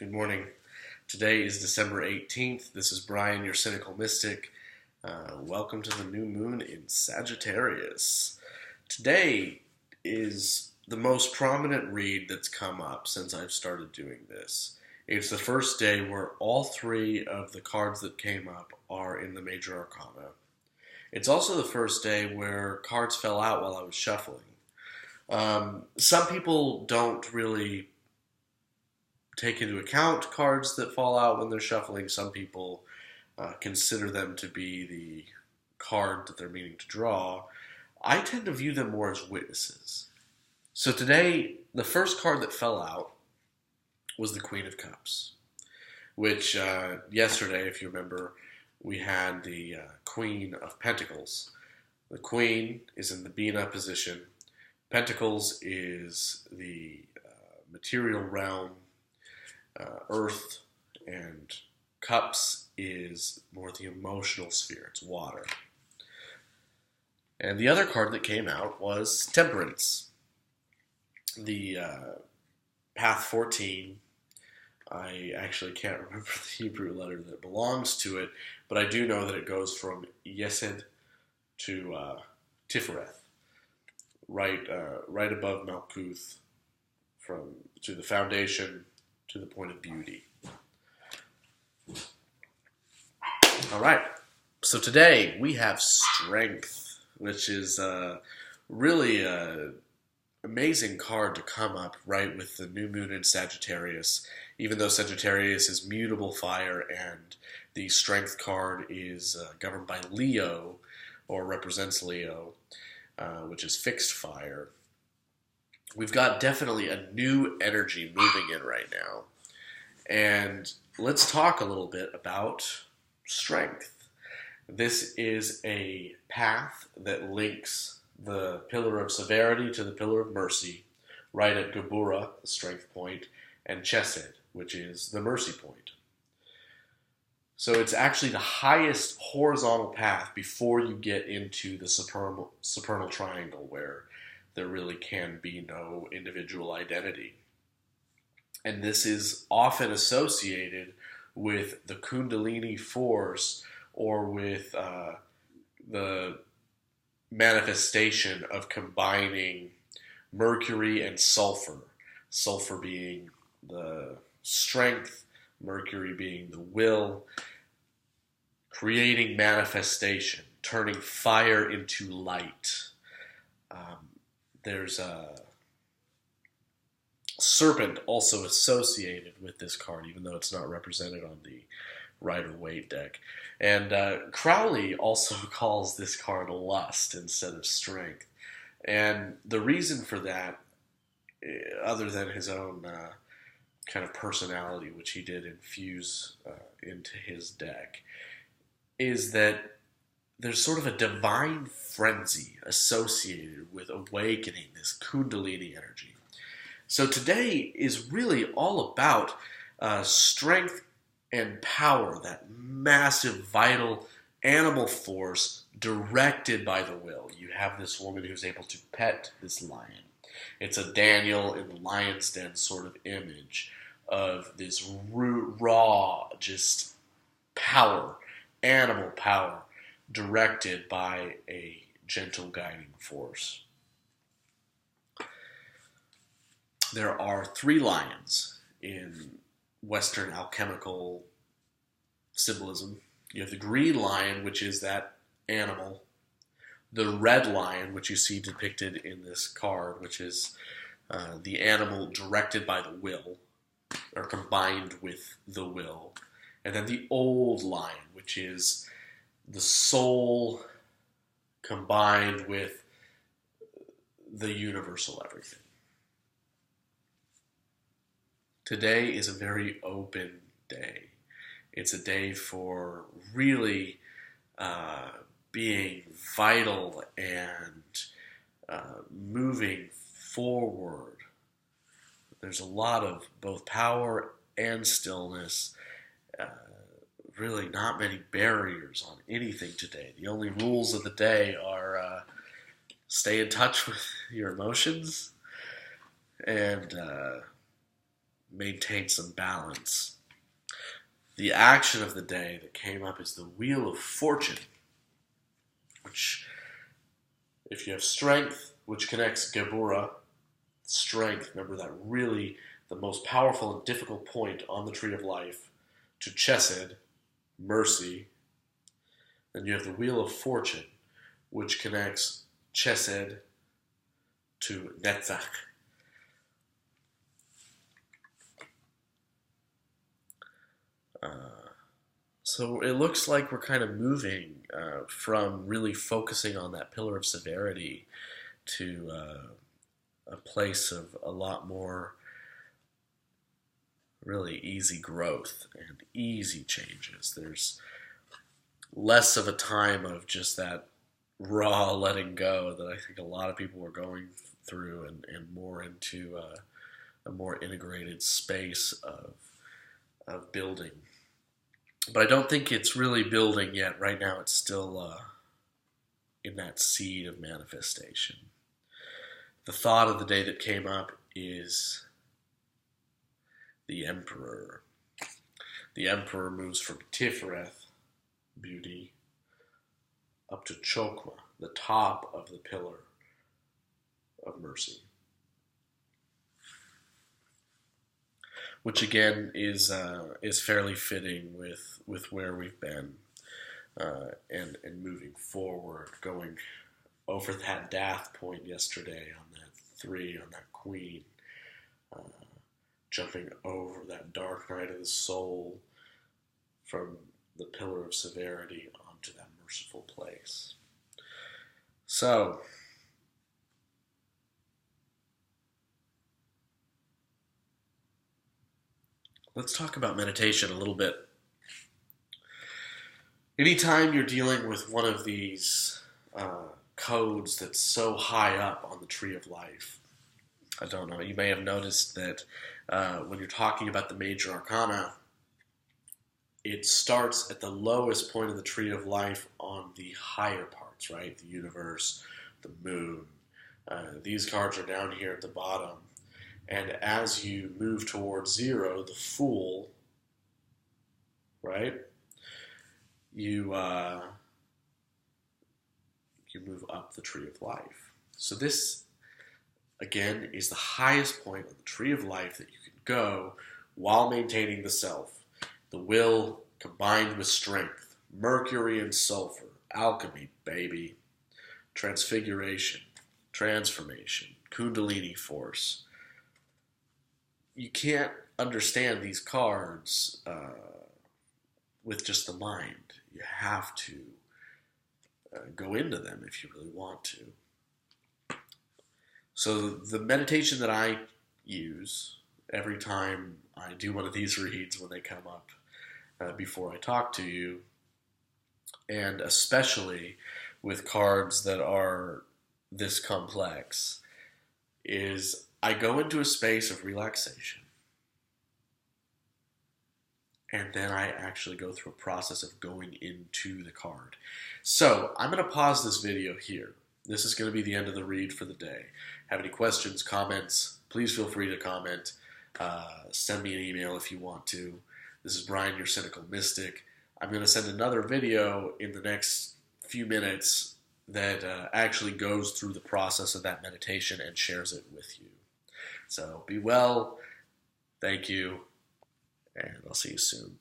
Good morning. Today is December 18th. This is Brian, your cynical mystic. Welcome to the new moon in Sagittarius. Today is the most prominent read that's come up since I've started doing this. It's the first day where all three of the cards that came up are in the major arcana. It's also the first day where cards fell out while I was shuffling. Some people don't really take into account cards that fall out when they're shuffling. Some people consider them to be the card that they're meaning to draw. I tend to view them more as witnesses. So today, the first card that fell out was the Queen of Cups, which yesterday, if you remember, we had the Queen of Pentacles. The Queen is in the Bina position. Pentacles is the material realm, earth, and cups is more the emotional sphere. It's water. And the other card that came out was Temperance. The Path 14. I actually can't remember the Hebrew letter that belongs to it, but I do know that it goes from Yesed to Tifereth, right above Malkuth, to the foundation, to the point of beauty. All right, so today we have Strength, which is really an amazing card to come up right with the new moon in Sagittarius, even though Sagittarius is mutable fire and the Strength card is governed by Leo, or represents Leo, which is fixed fire. We've got definitely a new energy moving in right now. And let's talk a little bit about Strength. This is a path that links the Pillar of Severity to the Pillar of Mercy, right at Gebura, the Strength point, and Chesed, which is the Mercy point. So it's actually the highest horizontal path before you get into the supernal triangle, where there really can be no individual identity. And this is often associated with the Kundalini force, or with the manifestation of combining Mercury and Sulfur. Sulfur being the strength, Mercury being the will, creating manifestation, turning fire into light. There's a serpent also associated with this card, even though it's not represented on the Rider-Waite deck. And Crowley also calls this card Lust instead of Strength. And the reason for that, other than his own kind of personality, which he did infuse into his deck, is that there's sort of a divine frenzy associated with awakening this Kundalini energy. So today is really all about strength and power, that massive, vital animal force directed by the will. You have this woman who's able to pet this lion. It's a Daniel in the lion's den sort of image of this raw, just power, animal power, directed by a gentle guiding force. There are 3 lions in Western alchemical symbolism. You have the green lion, which is that animal. The red lion, which you see depicted in this card, which is the animal directed by the will, or combined with the will. And then the old lion, which is the soul combined with the universal everything. Today is a very open day. It's a day for really being vital and moving forward. There's a lot of both power and stillness. Really not many barriers on anything today. The only rules of the day are stay in touch with your emotions and maintain some balance. The action of the day that came up is the Wheel of Fortune, which, if you have strength, which connects Gebura, strength, remember that really the most powerful and difficult point on the Tree of Life, to Chesed, mercy. Then you have the Wheel of Fortune, which connects Chesed to Netzach. So it looks like we're kind of moving from really focusing on that pillar of severity to a place of a lot more really easy growth and easy changes. There's less of a time of just that raw letting go that I think a lot of people are going through, and more into a more integrated space of building. But I don't think it's really building yet. Right now it's still in that seed of manifestation. The thought of the day that came up is the Emperor. The Emperor moves from Tiferet, beauty, up to Chokmah, the top of the pillar of mercy. Which again is fairly fitting with where we've been and moving forward, going over that Dath point yesterday on that 3, on that Queen, jumping over that dark night of the soul from the pillar of severity onto that merciful place. So, let's talk about meditation a little bit. Anytime you're dealing with one of these codes that's so high up on the Tree of Life, I don't know, you may have noticed that when you're talking about the major arcana, it starts at the lowest point of the Tree of Life on the higher parts, right? The universe, the moon. These cards are down here at the bottom. And as you move towards 0, the Fool, right? You move up the Tree of Life. So this, again, is the highest point on the Tree of Life that you can go while maintaining the self. The will combined with strength. Mercury and sulfur. Alchemy, baby. Transfiguration. Transformation. Kundalini force. You can't understand these cards with just the mind. You have to go into them if you really want to. So the meditation that I use every time I do one of these reads when they come up before I talk to you, and especially with cards that are this complex, is I go into a space of relaxation, and then I actually go through a process of going into the card. So I'm going to pause this video here. This is going to be the end of the read for the day. Have any questions, comments, please feel free to comment. Send me an email if you want to. This is Brian, your Cynical Mystic. I'm going to send another video in the next few minutes that actually goes through the process of that meditation and shares it with you. So be well, thank you, and I'll see you soon.